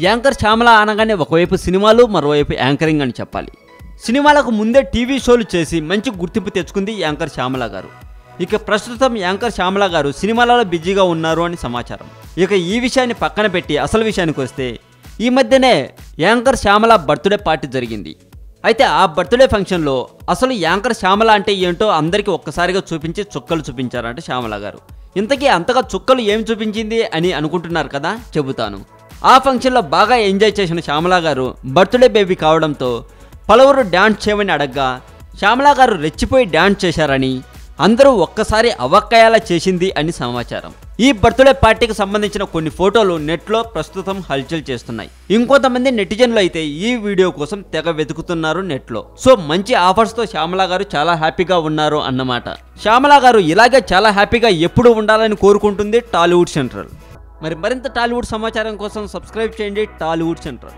Anchor Shyamala అనగానే ఒకవైపు సినిమాలు మరోవైపు యాంకరింగ్ అని చెప్పాలి. సినిమాలకు ముందే టీవీ షోలు చేసి మంచి గుర్తింపు తెచ్చుకుంది యాంకర్ శ్యామల గారు. ఇక ప్రస్తుతం యాంకర్ శ్యామల గారు సినిమాలలో బిజీగా ఉన్నారు అని సమాచారం. ఇక ఈ విషయాన్ని పక్కన పెట్టి అసలు విషయానికి వస్తే ఈ మధ్యనే యాంకర్ శ్యామల బర్త్డే పార్టీ జరిగింది. అయితే ఆ బర్త్డే ఫంక్షన్లో అసలు యాంకర్ శ్యామల అంటే ఏంటో అందరికీ ఒక్కసారిగా చూపించి చుక్కలు చూపించారంట శ్యామల గారు. ఇంతకీ అంతగా చుక్కలు ఏం చూపించింది అని అనుకుంటున్నారు కదా, చెబుతాను. ఆ ఫంక్షన్లో బాగా ఎంజాయ్ చేసిన శ్యామల గారు బర్త్డే బేబీ కావడంతో పలువురు డ్యాన్స్ చేయమని అడగ్గా శ్యామల గారు రెచ్చిపోయి డ్యాన్స్ చేశారని, అందరూ ఒక్కసారి అవక్కయ్యేలా చేసింది అని సమాచారం. ఈ బర్త్డే పార్టీకి సంబంధించిన కొన్ని ఫోటోలు నెట్లో ప్రస్తుతం హల్చల్ చేస్తున్నాయి. ఇంకొంతమంది నెటిజన్లు అయితే ఈ వీడియో కోసం తెగ వెతుకుతున్నారు నెట్లో. సో మంచి ఆఫర్స్తో శ్యామల గారు చాలా హ్యాపీగా ఉన్నారు అన్నమాట. శ్యామల గారు ఇలాగే చాలా హ్యాపీగా ఎప్పుడు ఉండాలని కోరుకుంటుంది టాలీవుడ్ సెంట్రల్. మరింత టాలీవుడ్ సమాచారం కోసం సబ్స్క్రైబ్ చేయండి టాలీవుడ్ సెంట్రల్.